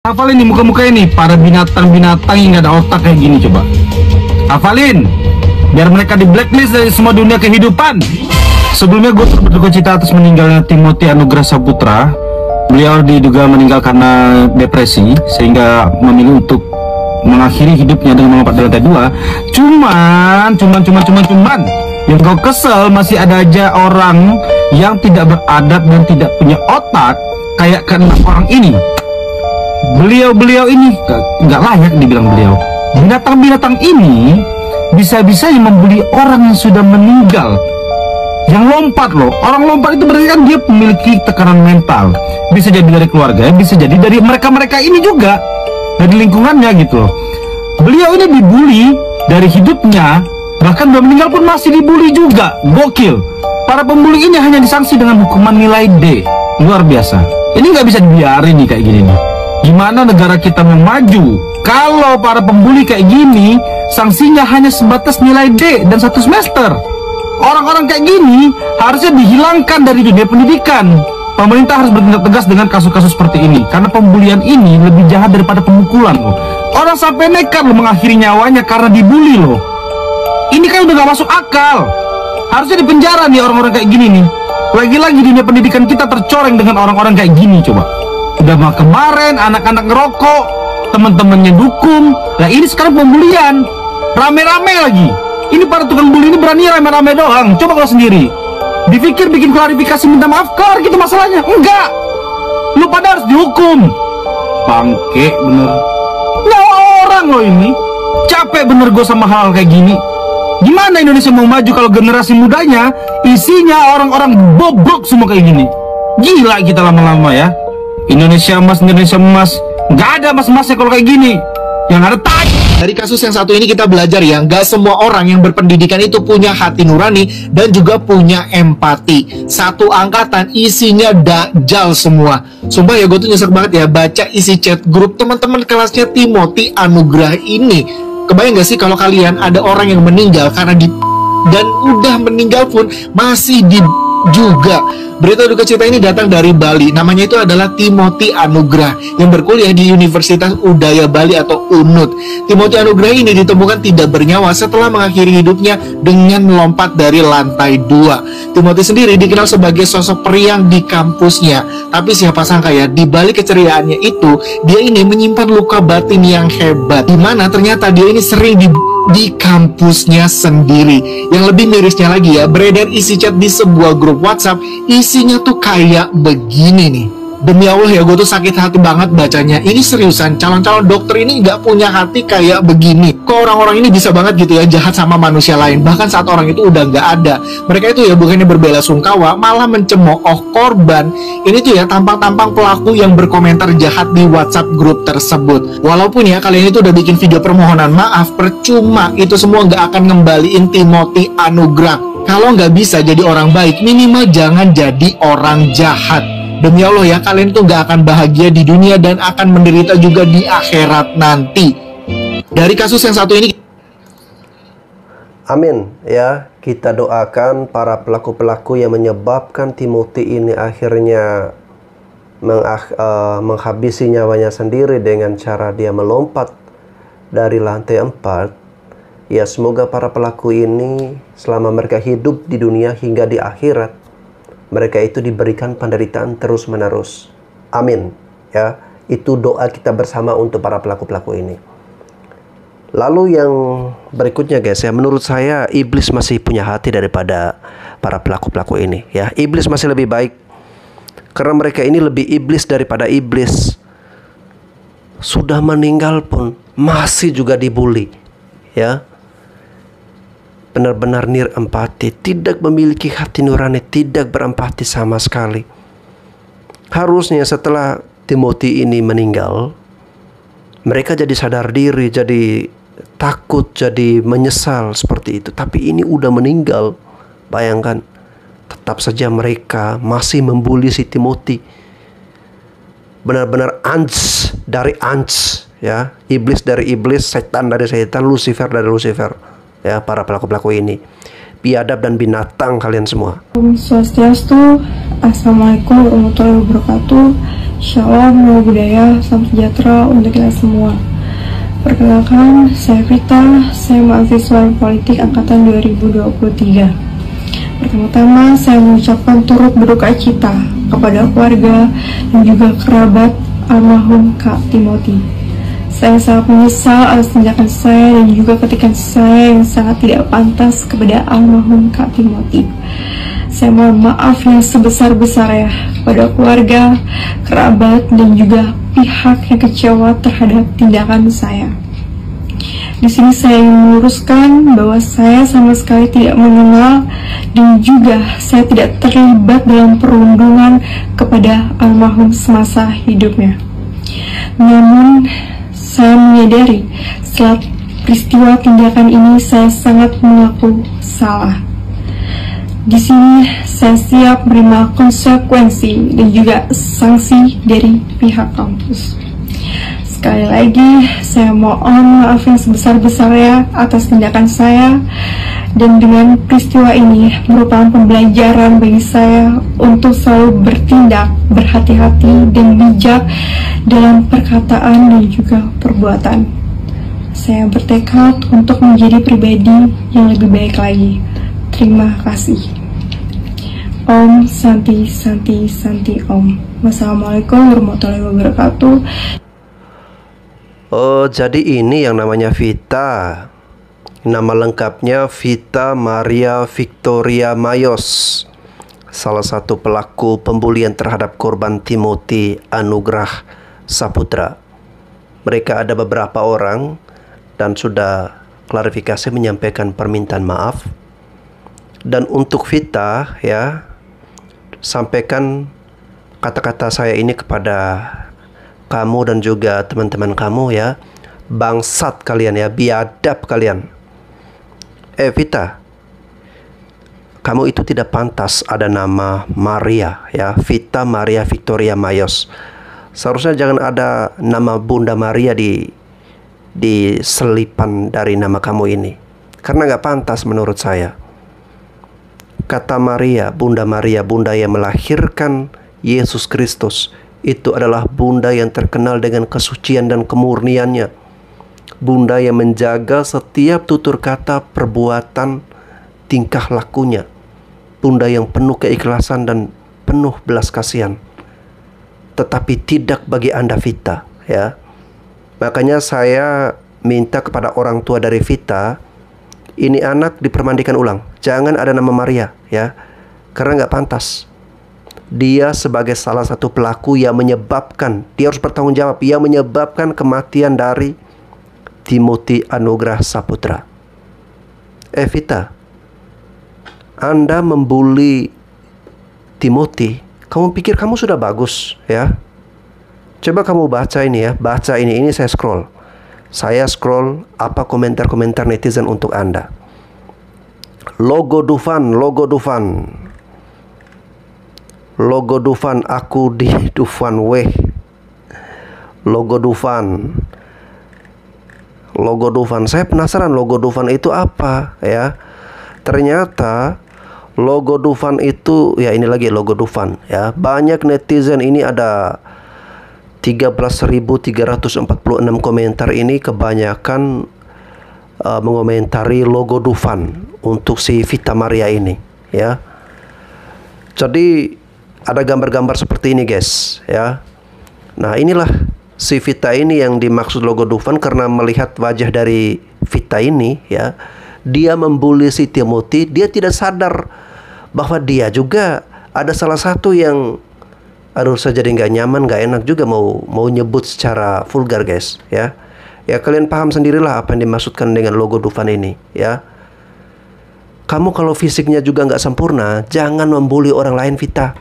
Hafalin nih muka-muka ini, para binatang-binatang yang gak ada otak kayak gini, coba hafalin, biar mereka di blacklist dari semua dunia kehidupan. Sebelumnya gue berduka cita atas meninggalnya Timothy Anugrah Saputra. Beliau diduga meninggal karena depresi, sehingga memilih untuk mengakhiri hidupnya dengan melompat dari lantai 2. Cuman yang kau kesel, masih ada aja orang yang tidak beradab dan tidak punya otak kayak keenam orang ini. Beliau ini nggak layak dibilang beliau. Binatang-binatang ini bisa-bisa yang membuli orang yang sudah meninggal, yang lompat loh. Orang lompat itu berarti kan dia memiliki tekanan mental. Bisa jadi dari keluarga, bisa jadi dari mereka-mereka ini juga, dari lingkungannya gitu loh. Beliau ini dibully dari hidupnya, bahkan udah meninggal pun masih dibully juga. Gokil. Para pembuli ini hanya disanksi dengan hukuman nilai D. Luar biasa. Ini nggak bisa dibiarin nih kayak gini nih. Gimana negara kita mau maju kalau para pembuli kayak gini sanksinya hanya sebatas nilai D dan 1 semester? Orang-orang kayak gini harusnya dihilangkan dari dunia pendidikan. Pemerintah harus bertindak tegas dengan kasus-kasus seperti ini, karena pembulian ini lebih jahat daripada pemukulan loh. Orang sampai nekat loh mengakhiri nyawanya karena dibully loh. Ini kan udah gak masuk akal. Harusnya dipenjara nih orang-orang kayak gini nih. Lagi-lagi dunia pendidikan kita tercoreng dengan orang-orang kayak gini. Coba, udah mah kemarin anak-anak ngerokok, teman-temannya dukung. Nah ini sekarang pembulian, rame-rame lagi. Ini para tukang bully ini berani rame-rame doang. Coba kalau sendiri dipikir bikin klarifikasi minta maaf, kelar gitu masalahnya. Enggak, lu pada harus dihukum. Bangke bener, nyawa orang loh ini. Capek bener gue sama hal kayak gini. Gimana Indonesia mau maju kalau generasi mudanya isinya orang-orang bobrok semua kayak gini? Gila kita lama-lama ya. Indonesia emas, nggak ada emas-emasnya kalau kayak gini. Yang ada tai. Dari kasus yang satu ini kita belajar ya, nggak semua orang yang berpendidikan itu punya hati nurani dan juga punya empati. Satu angkatan isinya dajjal semua. Sumpah ya, gue tuh nyesek banget ya baca isi chat grup teman-teman kelasnya Timothy Anugrah ini. Kebayang gak sih kalau kalian ada orang yang meninggal karena dan udah meninggal pun masih juga. Berita duka cita ini datang dari Bali. Namanya itu adalah Timothy Anugrah yang berkuliah di Universitas Udaya Bali atau UNUD. Timothy Anugrah ini ditemukan tidak bernyawa setelah mengakhiri hidupnya dengan melompat dari lantai 2. Timothy sendiri dikenal sebagai sosok periang di kampusnya. Tapi siapa sangka ya, di balik keceriaannya itu, dia ini menyimpan luka batin yang hebat, dimana ternyata dia ini sering di kampusnya sendiri. Yang lebih mirisnya lagi ya, beredar isi chat di sebuah grup WhatsApp. Isinya tuh kayak begini nih. Demi Allah ya, gue tuh sakit hati banget bacanya. Ini seriusan, calon-calon dokter ini nggak punya hati kayak begini. Kok orang-orang ini bisa banget gitu ya jahat sama manusia lain, bahkan saat orang itu udah nggak ada. Mereka itu ya bukannya berbela sungkawa, malah mencemooh korban. Ini tuh ya tampang-tampang pelaku yang berkomentar jahat di WhatsApp grup tersebut. Walaupun ya kalian itu udah bikin video permohonan maaf, percuma. Itu semua nggak akan ngembaliin Timothy Anugrah. Kalau nggak bisa jadi orang baik, minimal jangan jadi orang jahat. Demi Allah ya, kalian tuh nggak akan bahagia di dunia dan akan menderita juga di akhirat nanti. Dari kasus yang satu ini, amin ya, kita doakan para pelaku-pelaku yang menyebabkan Timothy ini akhirnya menghabisi nyawanya sendiri dengan cara dia melompat dari lantai 4. Ya, semoga para pelaku ini selama mereka hidup di dunia hingga di akhirat, mereka itu diberikan penderitaan terus-menerus. Amin. Ya, itu doa kita bersama untuk para pelaku-pelaku ini. Lalu yang berikutnya guys ya, menurut saya iblis masih punya hati daripada para pelaku-pelaku ini ya. Iblis masih lebih baik karena mereka ini lebih iblis daripada iblis. Sudah meninggal pun masih juga dibully ya. Benar-benar empati, tidak memiliki hati nurani, tidak berempati sama sekali. Harusnya setelah Timothy ini meninggal, mereka jadi sadar diri, jadi takut, jadi menyesal seperti itu. Tapi ini udah meninggal, bayangkan, tetap saja mereka masih membuli si Timothy. Benar-benar ants dari ants ya, iblis dari iblis, setan dari setan, Lucifer dari Lucifer. Ya, para pelaku-pelaku ini biadab dan binatang kalian semua. Om Swastiastu, Assalamualaikum warahmatullahi wabarakatuh. Shalom, nama budaya, salam sejahtera untuk kita semua. Perkenalkan, saya Vita, saya mahasiswa politik angkatan 2023. Pertama-tama, saya mengucapkan turut berduka cita kepada keluarga dan juga kerabat almarhum Kak Timothy. Saya sangat menyesal atas tindakan saya dan juga ketikan saya yang sangat tidak pantas kepada almarhum Kak Timothy. Saya mohon maaf yang sebesar-besarnya kepada keluarga, kerabat, dan juga pihak yang kecewa terhadap tindakan saya. Di sini saya ingin meluruskan bahwa saya sama sekali tidak mengenal dan juga saya tidak terlibat dalam perundungan kepada almarhum semasa hidupnya. Namun, saya menyadari setelah peristiwa tindakan ini saya sangat mengaku salah. Di sini saya siap menerima konsekuensi dan juga sanksi dari pihak kampus. Sekali lagi, saya mohon maaf yang sebesar-besarnya atas tindakan saya, dan dengan peristiwa ini merupakan pembelajaran bagi saya untuk selalu bertindak berhati-hati dan bijak dalam perkataan dan juga perbuatan. Saya bertekad untuk menjadi pribadi yang lebih baik lagi. Terima kasih. Om Santi Santi Santi Om. Wassalamualaikum warahmatullahi wabarakatuh. Oh, jadi ini yang namanya Vita. Nama lengkapnya Vita Maria Victoria Mayos, salah satu pelaku pembulian terhadap korban Timothy Anugrah Saputra. Mereka ada beberapa orang dan sudah klarifikasi menyampaikan permintaan maaf. Dan untuk Vita, ya, sampaikan kata-kata saya ini kepada kamu dan juga teman-teman kamu, ya. Bangsat kalian, ya, biadab kalian. Vita, kamu itu tidak pantas ada nama Maria, ya. Vita Maria Victoria Mayos. Seharusnya jangan ada nama Bunda Maria di selipan dari nama kamu ini, karena nggak pantas menurut saya. Kata Maria, Bunda yang melahirkan Yesus Kristus, itu adalah bunda yang terkenal dengan kesucian dan kemurniannya. Bunda yang menjaga setiap tutur kata, perbuatan, tingkah lakunya. Bunda yang penuh keikhlasan dan penuh belas kasihan. Tetapi tidak bagi Anda, Vita, ya. Makanya saya minta kepada orang tua dari Vita, ini anak dipermandikan ulang. Jangan ada nama Maria, ya, karena nggak pantas. Dia sebagai salah satu pelaku yang menyebabkan, dia harus bertanggung jawab, yang menyebabkan kematian dari Timothy Anugrah Saputra. Vita, Anda membuli Timothy, kamu pikir kamu sudah bagus, ya? Coba kamu baca ini, ya, baca ini saya scroll. Saya scroll apa komentar-komentar netizen untuk Anda. Logo Dufan, aku di Dufan weh. Logo Dufan. Saya penasaran logo Dufan itu apa, ya. Ternyata logo Dufan itu, ya, ini lagi logo Dufan, ya. Banyak netizen ini ada 13.346 komentar ini kebanyakan mengomentari logo Dufan untuk si Vita Maria ini, ya. Jadi ada gambar-gambar seperti ini, guys, ya. Nah, inilah si Vita ini yang dimaksud logo Dufan, karena melihat wajah dari Vita ini, ya, dia membuli si Timothy. Dia tidak sadar bahwa dia juga ada salah satu yang, aduh, saya jadi nggak nyaman, nggak enak juga mau nyebut secara vulgar, guys, ya. Ya, kalian paham sendirilah apa yang dimaksudkan dengan logo Dufan ini, ya. Kamu kalau fisiknya juga nggak sempurna, jangan membuli orang lain, Vita.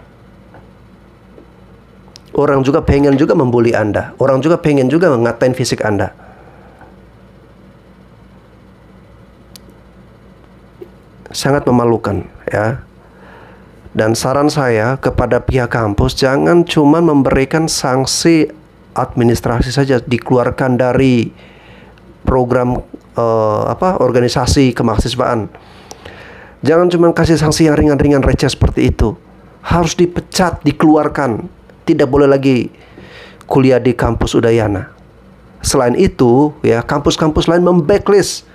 Orang juga pengen juga membuli Anda. Orang juga pengen juga ngatain fisik Anda. Sangat memalukan, ya. Dan saran saya kepada pihak kampus, jangan cuma memberikan sanksi administrasi saja, dikeluarkan dari program organisasi kemahasiswaan. Jangan cuma kasih sanksi yang ringan-ringan receh seperti itu. Harus dipecat, dikeluarkan. Tidak boleh lagi kuliah di kampus Udayana. Selain itu, ya, kampus-kampus lain memblacklist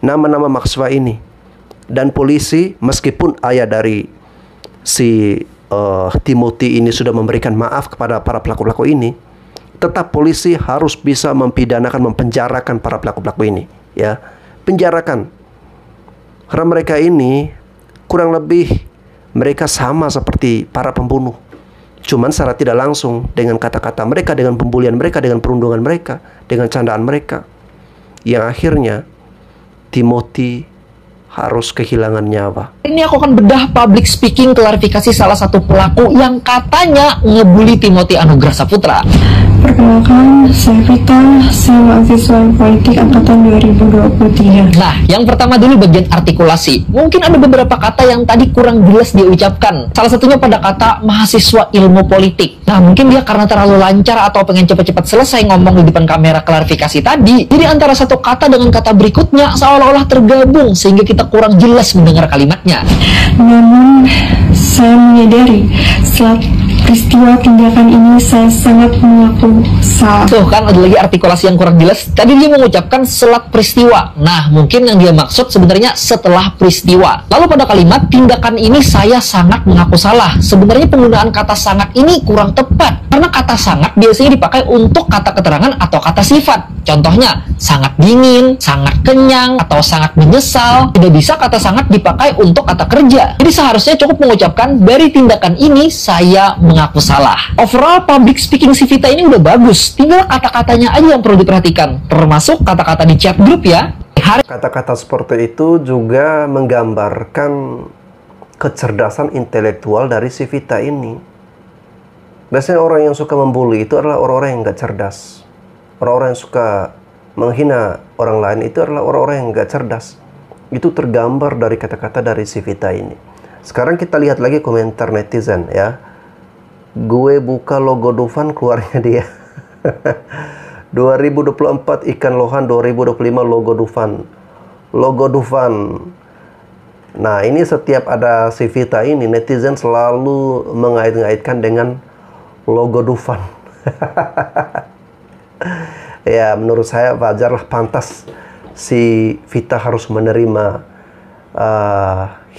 nama-nama mahasiswa ini. Dan polisi, meskipun ayah dari si Timothy ini sudah memberikan maaf kepada para pelaku-pelaku ini, tetap polisi harus bisa mempidanakan, mempenjarakan para pelaku-pelaku ini, ya. Penjarakan. Karena mereka ini kurang lebih mereka sama seperti para pembunuh. Cuman secara tidak langsung, dengan kata-kata mereka, dengan pembulian mereka, dengan perundungan mereka, dengan candaan mereka, yang akhirnya Timothy harus kehilangan nyawa. Ini aku akan bedah public speaking klarifikasi salah satu pelaku yang katanya ngebully Timothy Anugrah Saputra. Perkenalkan, saya Vita, saya mahasiswa politik angkatan 2023. Nah, yang pertama dulu bagian artikulasi. Mungkin ada beberapa kata yang tadi kurang jelas dia ucapkan. Salah satunya pada kata mahasiswa ilmu politik. Nah, mungkin dia karena terlalu lancar atau pengen cepat-cepat selesai ngomong di depan kamera klarifikasi tadi. Jadi antara satu kata dengan kata berikutnya seolah-olah tergabung sehingga kita kurang jelas mendengar kalimatnya. Namun, saya menyadari setelah peristiwa tindakan ini saya sangat mengaku salah. Tuh kan ada lagi artikulasi yang kurang jelas. Tadi dia mengucapkan selat peristiwa. Nah, mungkin yang dia maksud sebenarnya setelah peristiwa. Lalu pada kalimat tindakan ini saya sangat mengaku salah. Sebenarnya penggunaan kata sangat ini kurang tepat. Karena kata sangat biasanya dipakai untuk kata keterangan atau kata sifat. Contohnya, sangat dingin, sangat kenyang, atau sangat menyesal. Tidak bisa kata sangat dipakai untuk kata kerja. Jadi seharusnya cukup mengucapkan dari tindakan ini saya mengaku salah. Overall, public speaking si Vita ini udah bagus. Tinggal kata-katanya aja yang perlu diperhatikan. Termasuk kata-kata di chat grup ya. Kata-kata seperti itu juga menggambarkan kecerdasan intelektual dari si Vita ini. Biasanya orang yang suka membuli itu adalah orang-orang yang gak cerdas. Orang-orang yang suka menghina orang lain itu adalah orang-orang yang gak cerdas. Itu tergambar dari kata-kata dari si Vita ini. Sekarang kita lihat lagi komentar netizen ya. Gue buka logo Dufan, keluarnya dia. 2024 ikan lohan, 2025 logo Dufan. Logo Dufan. Nah, ini setiap ada si Vita ini, netizen selalu mengait-ngaitkan dengan logo Dufan. Ya, menurut saya wajarlah, pantas si Vita harus menerima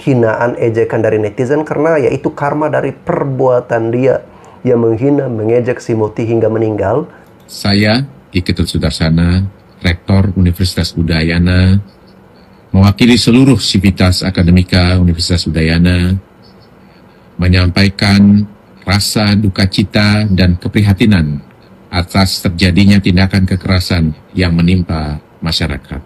hinaan, ejekan dari netizen, karena ya itu karma dari perbuatan dia yang menghina, mengejek si Timothy hingga meninggal. Saya, Iketut Sudarsana, Rektor Universitas Udayana, mewakili seluruh Sivitas Akademika Universitas Udayana, menyampaikan rasa duka cita dan keprihatinan atas terjadinya tindakan kekerasan yang menimpa masyarakat.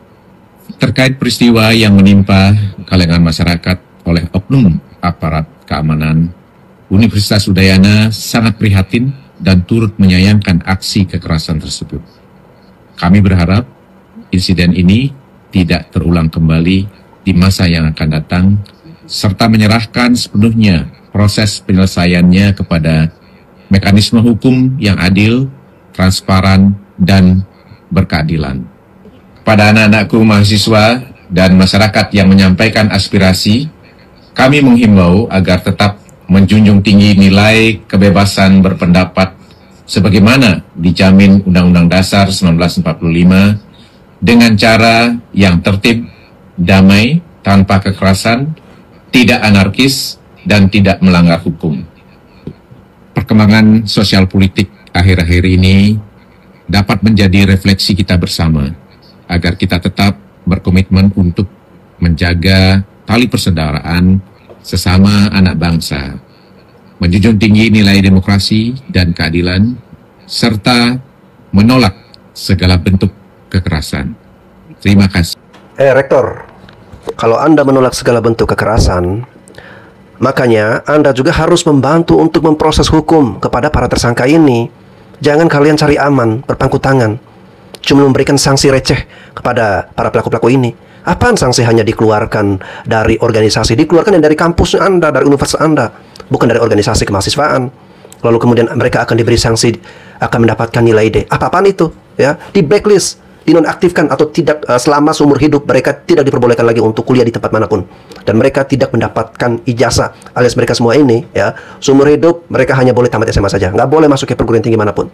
Terkait peristiwa yang menimpa kalangan masyarakat oleh oknum aparat keamanan, Universitas Udayana sangat prihatin dan turut menyayangkan aksi kekerasan tersebut. Kami berharap insiden ini tidak terulang kembali di masa yang akan datang, serta menyerahkan sepenuhnya proses penyelesaiannya kepada mekanisme hukum yang adil, transparan, dan berkeadilan. Pada anak-anakku mahasiswa dan masyarakat yang menyampaikan aspirasi, kami menghimbau agar tetap menjunjung tinggi nilai kebebasan berpendapat sebagaimana dijamin Undang-Undang Dasar 1945 dengan cara yang tertib, damai, tanpa kekerasan, tidak anarkis, dan tidak melanggar hukum. Perkembangan sosial politik akhir-akhir ini dapat menjadi refleksi kita bersama agar kita tetap berkomitmen untuk menjaga tali persaudaraan sesama anak bangsa, menjunjung tinggi nilai demokrasi dan keadilan, serta menolak segala bentuk kekerasan. Terima kasih. Rektor, kalau Anda menolak segala bentuk kekerasan, makanya Anda juga harus membantu untuk memproses hukum kepada para tersangka ini. Jangan kalian cari aman, berpangku tangan, cuma memberikan sanksi receh kepada para pelaku-pelaku ini. Apaan sanksi hanya dikeluarkan dari organisasi, dikeluarkan dari kampus Anda, dari universitas Anda, bukan dari organisasi kemahasiswaan. Lalu kemudian mereka akan diberi sanksi, akan mendapatkan nilai D. Apa-apaan itu? Ya, di blacklist, dinonaktifkan, atau tidak selama seumur hidup mereka tidak diperbolehkan lagi untuk kuliah di tempat manapun, dan mereka tidak mendapatkan ijazah. Alias mereka semua ini ya, seumur hidup mereka hanya boleh tamat SMA saja, nggak boleh masuk ke perguruan tinggi manapun.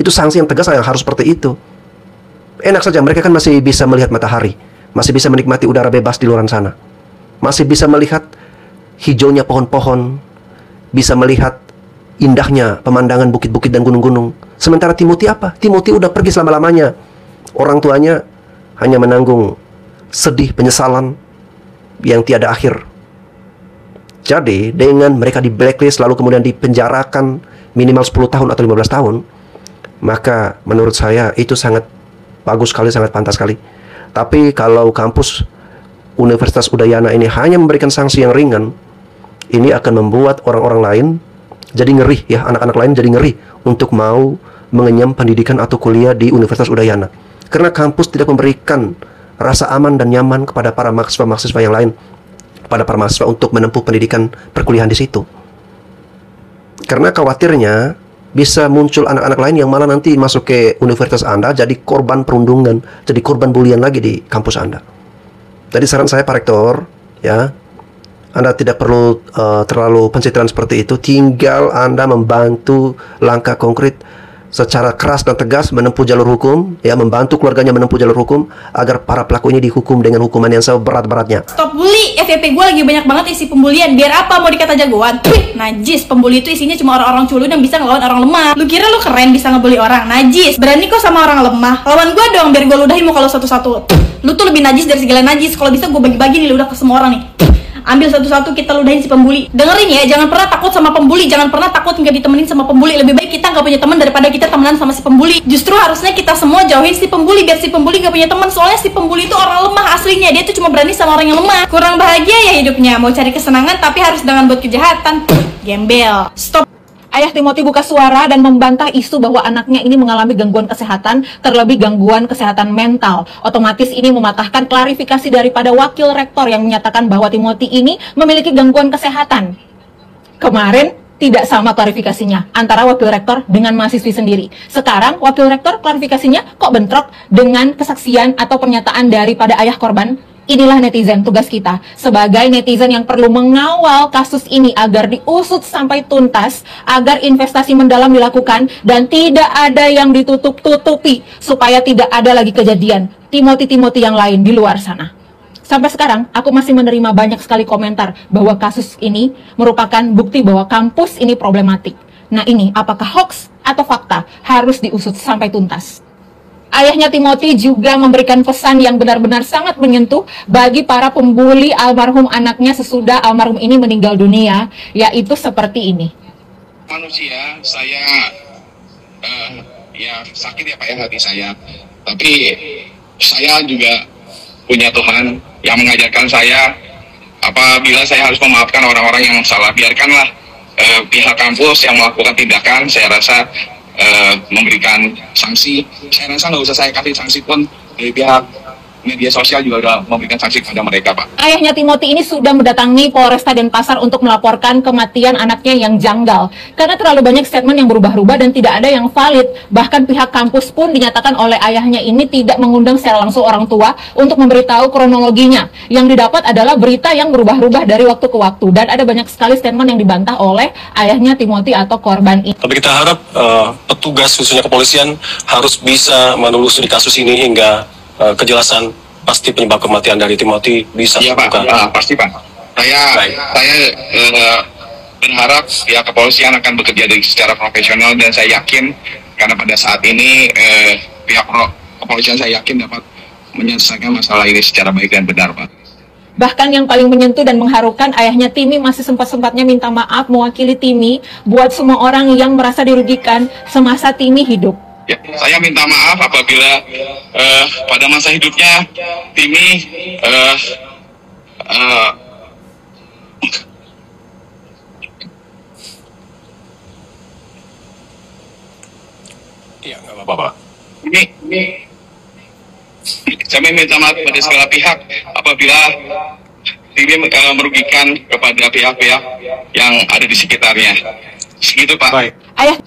Itu sanksi yang tegas yang harus seperti itu. Enak saja, mereka kan masih bisa melihat matahari, masih bisa menikmati udara bebas di luar sana, masih bisa melihat hijaunya pohon-pohon, bisa melihat indahnya pemandangan bukit-bukit dan gunung-gunung. Sementara Timothy apa? Timothy udah pergi selama-lamanya. Orang tuanya hanya menanggung sedih, penyesalan yang tiada akhir. Jadi dengan mereka di blacklist lalu kemudian dipenjarakan minimal 10 tahun atau 15 tahun, maka menurut saya itu sangat bagus sekali, sangat pantas sekali. Tapi kalau kampus Universitas Udayana ini hanya memberikan sanksi yang ringan, ini akan membuat orang-orang lain jadi ngeri ya, anak-anak lain jadi ngeri untuk mau mengenyam pendidikan atau kuliah di Universitas Udayana. Karena kampus tidak memberikan rasa aman dan nyaman kepada para mahasiswa-mahasiswa yang lain, pada para mahasiswa untuk menempuh pendidikan perkuliahan di situ. Karena khawatirnya bisa muncul anak-anak lain yang malah nanti masuk ke universitas Anda jadi korban perundungan, jadi korban bulian lagi di kampus Anda. Jadi saran saya Pak Rektor, ya, Anda tidak perlu terlalu pencitraan seperti itu. Tinggal Anda membantu langkah konkret secara keras dan tegas menempuh jalur hukum, ya, membantu keluarganya menempuh jalur hukum agar para pelaku ini dihukum dengan hukuman yang seberat-beratnya. Stop bully, FYP gue lagi banyak banget isi pembulian. Biar apa mau dikata jagoan? Tuh, najis. Pembuli itu isinya cuma orang-orang culun yang bisa ngelawan orang lemah. Lu kira lu keren bisa ngebully orang? Najis. Berani kok sama orang lemah? Lawan gue dong biar gue ludahin mau kalau satu-satu. Lu tuh lebih najis dari segala najis. Kalau bisa gue bagi-bagi nih udah ke semua orang nih. Ambil satu-satu kita ludahin si pembuli. Dengerin ya, jangan pernah takut sama pembuli, jangan pernah takut nggak ditemenin sama pembuli. Lebih baik kita nggak punya teman daripada kita temenan sama si pembuli. Justru harusnya kita semua jauhin si pembuli biar si pembuli nggak punya teman. Soalnya si pembuli itu orang lemah aslinya, dia tuh cuma berani sama orang yang lemah. Kurang bahagia ya hidupnya, mau cari kesenangan tapi harus dengan buat kejahatan. Gembel. Stop. Ayah Timothy buka suara dan membantah isu bahwa anaknya ini mengalami gangguan kesehatan, terlebih gangguan kesehatan mental. Otomatis ini mematahkan klarifikasi daripada wakil rektor yang menyatakan bahwa Timothy ini memiliki gangguan kesehatan. Kemarin tidak sama klarifikasinya antara wakil rektor dengan mahasiswi sendiri. Sekarang wakil rektor klarifikasinya kok bentrok dengan kesaksian atau pernyataan daripada ayah korban. Inilah netizen, tugas kita sebagai netizen yang perlu mengawal kasus ini agar diusut sampai tuntas, agar investasi mendalam dilakukan dan tidak ada yang ditutup-tutupi supaya tidak ada lagi kejadian Timothy yang lain di luar sana. Sampai sekarang aku masih menerima banyak sekali komentar bahwa kasus ini merupakan bukti bahwa kampus ini problematik. Nah ini apakah hoax atau fakta harus diusut sampai tuntas. Ayahnya Timothy juga memberikan pesan yang benar-benar sangat menyentuh bagi para pembuli almarhum anaknya sesudah almarhum ini meninggal dunia, yaitu seperti ini. Manusia, saya ya sakit ya Pak ya hati saya, tapi saya juga punya Tuhan yang mengajarkan saya apabila saya harus memaafkan orang-orang yang salah. Biarkanlah pihak kampus yang melakukan tindakan, saya rasa memberikan sanksi. Saya rasa nggak usah saya kasih sanksi pun, dari pihak media sosial juga udah memberikan sanksi kepada mereka, Pak. Ayahnya Timothy ini sudah mendatangi Polresta Denpasar untuk melaporkan kematian anaknya yang janggal karena terlalu banyak statement yang berubah-ubah dan tidak ada yang valid. Bahkan pihak kampus pun dinyatakan oleh ayahnya ini tidak mengundang secara langsung orang tua untuk memberitahu kronologinya. Yang didapat adalah berita yang berubah-ubah dari waktu ke waktu dan ada banyak sekali statement yang dibantah oleh ayahnya Timothy atau korban ini. Tapi kita harap petugas khususnya kepolisian harus bisa menelusuri kasus ini hingga kejelasan pasti penyebab kematian dari Timothy bisa terbuka. Iya Pak, pasti Pak. Saya berharap pihak kepolisian akan bekerja secara profesional dan saya yakin karena pada saat ini pihak kepolisian saya yakin dapat menyelesaikan masalah ini secara baik dan benar Pak. Bahkan yang paling menyentuh dan mengharukan, ayahnya Timmy masih sempat-sempatnya minta maaf mewakili Timmy buat semua orang yang merasa dirugikan semasa Timmy hidup. Ya, saya minta maaf apabila pada masa hidupnya Timmy iya, nggak apa-apa, Pak. Saya minta maaf pada segala pihak apabila Timmy merugikan kepada pihak-pihak yang ada di sekitarnya. Segitu Pak. Baik. Ayah.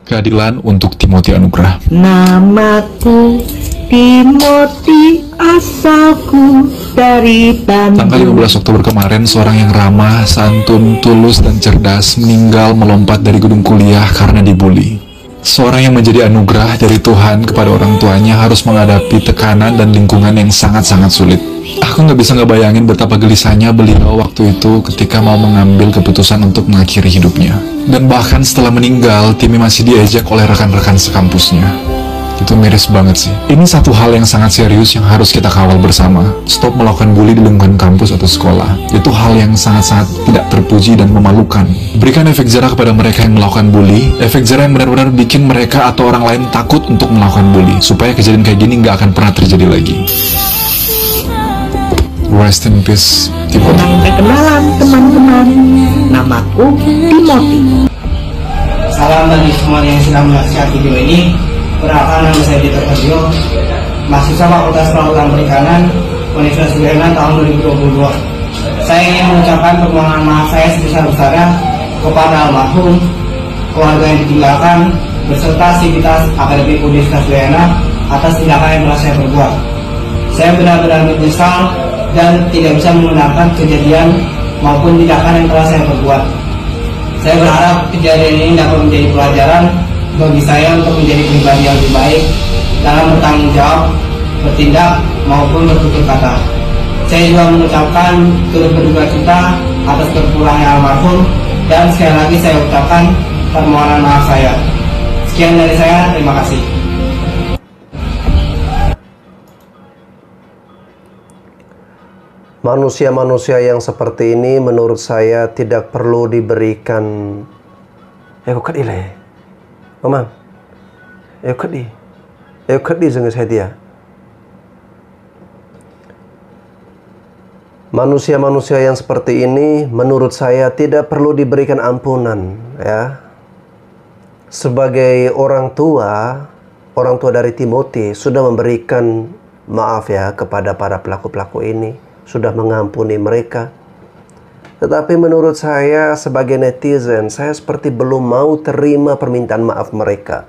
Keadilan untuk Timothy Anugrah. Namaku Timothy, asalku dari Bandung. Tanggal 15 Oktober kemarin, seorang yang ramah, santun, tulus, dan cerdas meninggal melompat dari gedung kuliah karena dibully. Seorang yang menjadi anugerah dari Tuhan kepada orang tuanya harus menghadapi tekanan dan lingkungan yang sangat-sangat sulit. Aku nggak bisa ngebayangin betapa gelisahnya beliau waktu itu ketika mau mengambil keputusan untuk mengakhiri hidupnya. Dan bahkan setelah meninggal, Timmy masih diejek oleh rekan-rekan sekampusnya. Itu miris banget sih. Ini satu hal yang sangat serius yang harus kita kawal bersama. Stop melakukan bully di lingkungan kampus atau sekolah. Itu hal yang sangat-sangat tidak terpuji dan memalukan. Berikan efek jerah kepada mereka yang melakukan bully. Efek jerah yang benar-benar bikin mereka atau orang lain takut untuk melakukan bully. Supaya kejadian kayak gini nggak akan pernah terjadi lagi. Rest in peace, Timothy. Perkenalan teman-teman, namaku Timothy. Salam bagi semua yang sedang menyaksikan video ini. Perkenalkan, nama saya Dieter Herdio, mahasiswa Fakultas Kelautan Perikanan Universitas Udayana tahun 2022. Saya ingin mengucapkan permohonan maaf saya sebesar-besarnya kepada almarhum, keluarga yang ditinggalkan, beserta sivitas akademik Universitas Udayana atas tindakan yang telah saya perbuat. Saya benar-benar menyesal dan tidak bisa membenarkan kejadian maupun tindakan yang telah saya perbuat. Saya berharap kejadian ini dapat menjadi pelajaran bagi saya untuk menjadi pribadi yang lebih baik dalam bertanggung jawab, bertindak maupun bertutur kata. Saya juga mengucapkan turut berduka cita atas berpulangnya almarhum dan sekali lagi saya ucapkan permohonan maaf saya. Sekian dari saya, terima kasih. Manusia-manusia yang seperti ini menurut saya tidak perlu diberikan Mamang, saya. Manusia-manusia yang seperti ini menurut saya tidak perlu diberikan ampunan, ya. Sebagai orang tua dari Timothy sudah memberikan maaf ya kepada para pelaku-pelaku ini, sudah mengampuni mereka. Tetapi menurut saya sebagai netizen, saya seperti belum mau terima permintaan maaf mereka.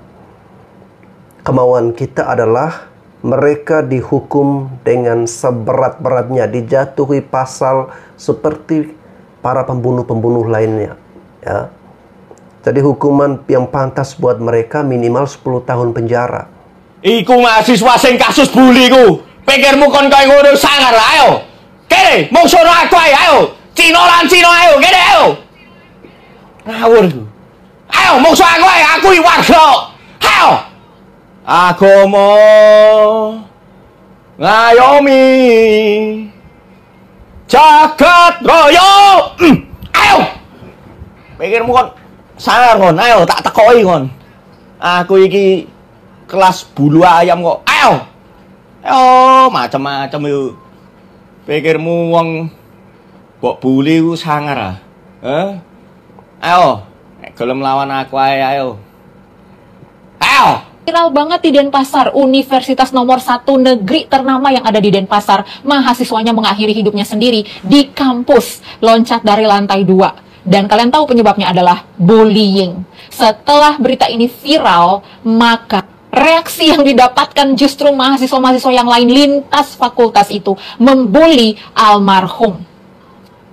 Kemauan kita adalah mereka dihukum dengan seberat-beratnya, dijatuhi pasal seperti para pembunuh-pembunuh lainnya, ya. Jadi hukuman yang pantas buat mereka minimal 10 tahun penjara. Iku mahasiswa sing kasus bully ku. Pikirmu kon koyo ngono sangar ayo. Kene, musuh aku ayo. Cino ayo, kene ayo. Ngawur ku. Ayo musuh aku ayo, aku iki warga. Ayo. Agama ngayomi jagat raya. Ayo. Pikirmu kon sangar kon, ayo tak tekoki kon. Aku iki kelas bulu ayam kok. Ayo. Ayo macam-macam yo. Pikirmu wong mbok bully ku sangar ah. Ayo, nek gelem lawan aku ae ayo. Ayo. Viral banget di Denpasar, universitas nomor 1 negeri ternama yang ada di Denpasar. Mahasiswanya mengakhiri hidupnya sendiri di kampus, loncat dari lantai 2. Dan kalian tahu penyebabnya adalah bullying. Setelah berita ini viral, maka reaksi yang didapatkan justru mahasiswa-mahasiswa yang lain lintas fakultas itu membuli almarhum.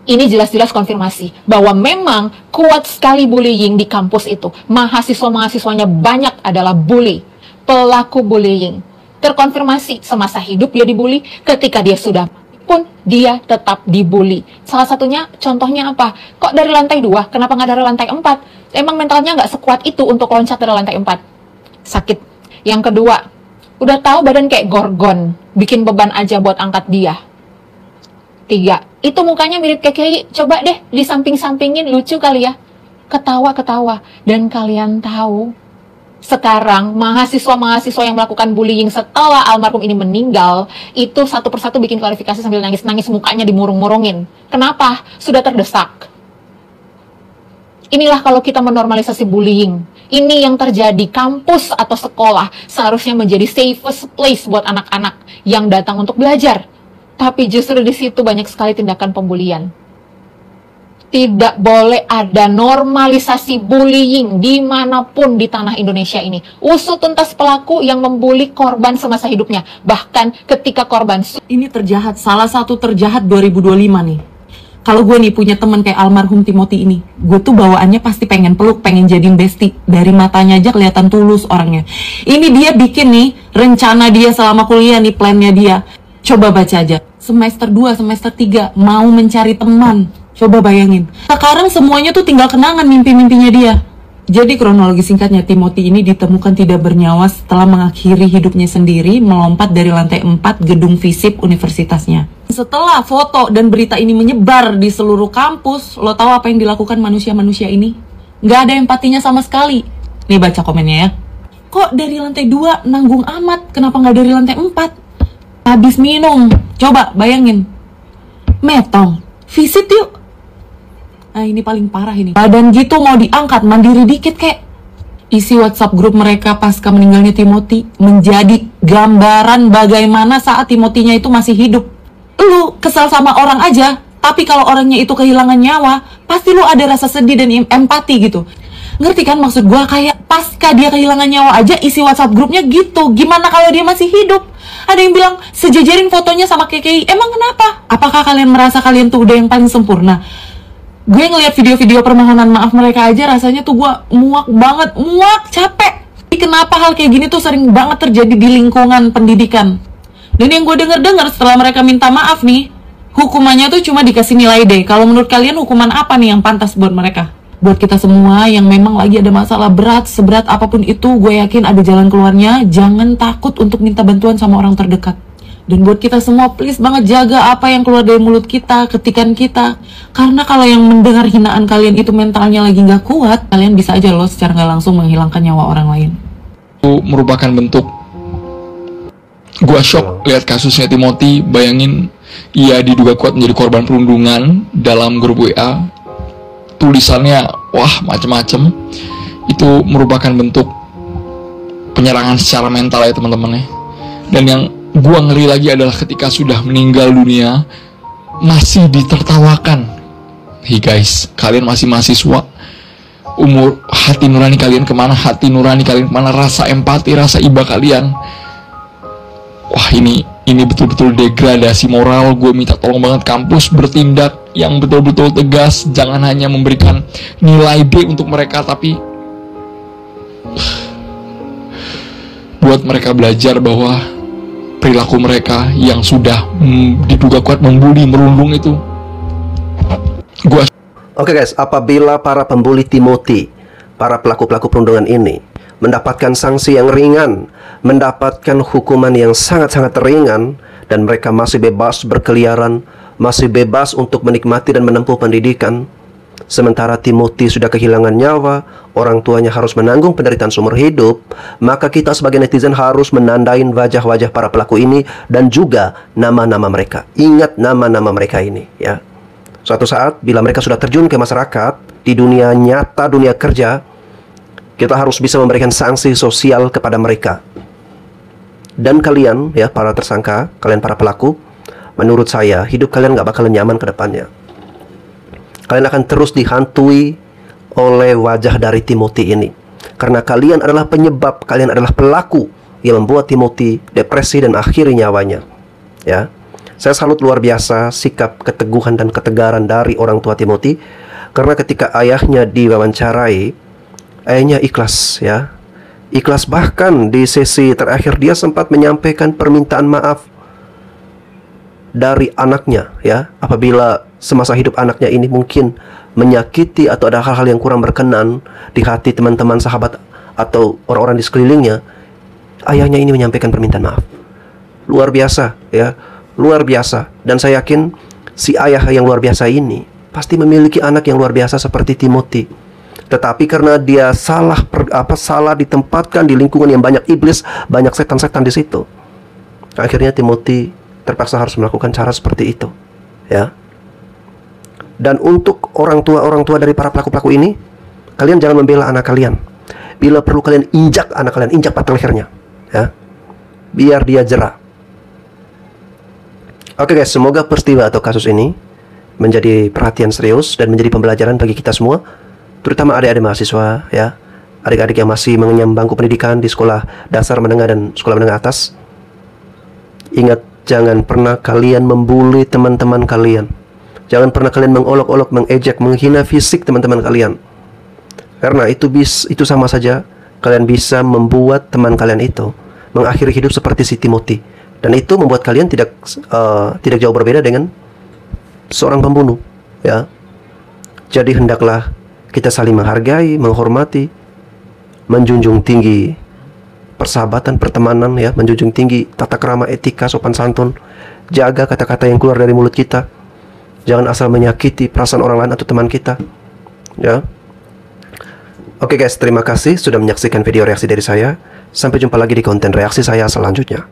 Ini jelas-jelas konfirmasi bahwa memang kuat sekali bullying di kampus itu. Mahasiswa-mahasiswanya banyak adalah bully, pelaku bullying. Terkonfirmasi semasa hidup dia dibully, ketika dia sudah mati pun dia tetap dibully. Salah satunya contohnya apa? Kok dari lantai 2? Kenapa nggak dari lantai 4? Emang mentalnya nggak sekuat itu untuk loncat dari lantai 4? Sakit. Yang kedua, udah tahu badan kayak gorgon, bikin beban aja buat angkat dia. 3, itu mukanya mirip KKI, coba deh disamping-sampingin, lucu kali ya. Ketawa-ketawa. Dan kalian tahu, sekarang mahasiswa-mahasiswa yang melakukan bullying setelah almarhum ini meninggal, itu satu persatu bikin klarifikasi sambil nangis-nangis, mukanya dimurung-murungin. Kenapa? Sudah terdesak. Inilah kalau kita menormalisasi bullying. Ini yang terjadi. Kampus atau sekolah seharusnya menjadi safest place buat anak-anak yang datang untuk belajar. Tapi justru di situ banyak sekali tindakan pembulian. Tidak boleh ada normalisasi bullying dimanapun di tanah Indonesia ini. Usut tuntas pelaku yang membuli korban semasa hidupnya. Bahkan ketika korban... Ini terjahat, salah satu terjahat 2025 nih. Kalau gue nih punya temen kayak almarhum Timothy ini, gue tuh bawaannya pasti pengen peluk, pengen jadiin bestie. Dari matanya aja kelihatan tulus orangnya. Ini dia bikin nih, rencana dia selama kuliah nih, plannya dia. Coba baca aja. Semester 2, semester 3, mau mencari teman. Coba bayangin. Sekarang semuanya tuh tinggal kenangan mimpi-mimpinya dia. Jadi kronologi singkatnya, Timothy ini ditemukan tidak bernyawa setelah mengakhiri hidupnya sendiri melompat dari lantai 4 gedung FISIP universitasnya. Setelah foto dan berita ini menyebar di seluruh kampus, lo tahu apa yang dilakukan manusia-manusia ini? Nggak ada empatinya sama sekali. Nih baca komennya ya. Kok dari lantai 2 nanggung amat, kenapa nggak dari lantai 4? Habis minum, coba bayangin. Metong, visit yuk. Nah ini paling parah ini. Badan gitu mau diangkat, mandiri dikit kek. Isi WhatsApp grup mereka pasca meninggalnya Timothy menjadi gambaran bagaimana saat Timothy-nya itu masih hidup. Lu kesal sama orang aja, tapi kalau orangnya itu kehilangan nyawa, pasti lu ada rasa sedih dan empati gitu. Ngerti kan maksud gua? Kayak pasca dia kehilangan nyawa aja isi WhatsApp grupnya gitu. Gimana kalau dia masih hidup? Ada yang bilang sejajarin fotonya sama KKI. Emang kenapa? Apakah kalian merasa kalian tuh udah yang paling sempurna? Gue ngeliat video-video permohonan maaf mereka aja rasanya tuh gue muak banget, muak, capek. Kenapa hal kayak gini tuh sering banget terjadi di lingkungan pendidikan? Dan yang gue denger-dengar setelah mereka minta maaf nih, hukumannya tuh cuma dikasih nilai D. Kalau menurut kalian hukuman apa nih yang pantas buat mereka? Buat kita semua yang memang lagi ada masalah berat, seberat apapun itu, gue yakin ada jalan keluarnya. Jangan takut untuk minta bantuan sama orang terdekat. Dan buat kita semua, please banget jaga apa yang keluar dari mulut kita, ketikan kita. Karena kalau yang mendengar hinaan kalian itu mentalnya lagi nggak kuat, kalian bisa aja loh secara nggak langsung menghilangkan nyawa orang lain. Itu merupakan bentuk. Gua shock lihat kasusnya Timothy. Bayangin, ia diduga kuat menjadi korban perundungan dalam grup WA. Tulisannya, wah macem-macem. Itu merupakan bentuk penyerangan secara mental ya teman-teman ya. Dan yang gua ngeri lagi adalah ketika sudah meninggal dunia masih ditertawakan. Hey guys, kalian masih mahasiswa, umur hati nurani kalian kemana? Hati nurani kalian kemana? Rasa empati, rasa iba kalian. Wah ini betul-betul degradasi moral. Gue minta tolong banget kampus bertindak yang betul-betul tegas. Jangan hanya memberikan nilai D untuk mereka, tapi buat mereka belajar bahwa perilaku mereka yang sudah diduga kuat membuli, merundung itu. Oke guys, apabila para pembuli Timothy, para pelaku-pelaku perundungan ini mendapatkan sanksi yang ringan, mendapatkan hukuman yang sangat-sangat ringan, dan mereka masih bebas berkeliaran, masih bebas untuk menikmati dan menempuh pendidikan, sementara Timothy sudah kehilangan nyawa, orang tuanya harus menanggung penderitaan seumur hidup, maka kita sebagai netizen harus menandain wajah-wajah para pelaku ini dan juga nama-nama mereka. Ingat nama-nama mereka ini ya. Suatu saat bila mereka sudah terjun ke masyarakat, di dunia nyata, dunia kerja, kita harus bisa memberikan sanksi sosial kepada mereka. Dan kalian ya para tersangka, kalian para pelaku, menurut saya hidup kalian gak bakalan nyaman ke depannya. Kalian akan terus dihantui oleh wajah dari Timothy ini. Karena kalian adalah penyebab, kalian adalah pelaku yang membuat Timothy depresi dan akhiri nyawanya. Ya, saya salut luar biasa sikap keteguhan dan ketegaran dari orang tua Timothy. Karena ketika ayahnya diwawancarai, ayahnya ikhlas ya. Ikhlas, bahkan di sesi terakhir dia sempat menyampaikan permintaan maaf dari anaknya ya, apabila semasa hidup anaknya ini mungkin menyakiti atau ada hal-hal yang kurang berkenan di hati teman-teman, sahabat atau orang-orang di sekelilingnya, ayahnya ini menyampaikan permintaan maaf. Luar biasa ya, luar biasa. Dan saya yakin si ayah yang luar biasa ini pasti memiliki anak yang luar biasa seperti Timothy. Tetapi karena dia salah ditempatkan di lingkungan yang banyak iblis, banyak setan-setan di situ, akhirnya Timothy terpaksa harus melakukan cara seperti itu ya. Dan untuk orang tua dari para pelaku-pelaku ini, kalian jangan membela anak kalian. Bila perlu kalian injak anak kalian, injak batang lehernya ya, biar dia jera. Oke guys, semoga peristiwa atau kasus ini menjadi perhatian serius dan menjadi pembelajaran bagi kita semua, terutama adik-adik mahasiswa ya, adik-adik yang masih mengenyam bangku pendidikan di sekolah dasar, menengah, dan sekolah menengah atas. Ingat, jangan pernah kalian membuli teman-teman kalian. Jangan pernah kalian mengolok-olok, mengejek, menghina fisik teman-teman kalian. Karena itu sama saja kalian bisa membuat teman kalian itu mengakhiri hidup seperti si Timothy. Dan itu membuat kalian tidak jauh berbeda dengan seorang pembunuh, ya. Jadi hendaklah kita saling menghargai, menghormati, menjunjung tinggi persahabatan, pertemanan, ya, menjunjung tinggi tata krama, etika, sopan santun. Jaga kata-kata yang keluar dari mulut kita. Jangan asal menyakiti perasaan orang lain atau teman kita, ya. Oke guys, terima kasih sudah menyaksikan video reaksi dari saya. Sampai jumpa lagi di konten reaksi saya selanjutnya.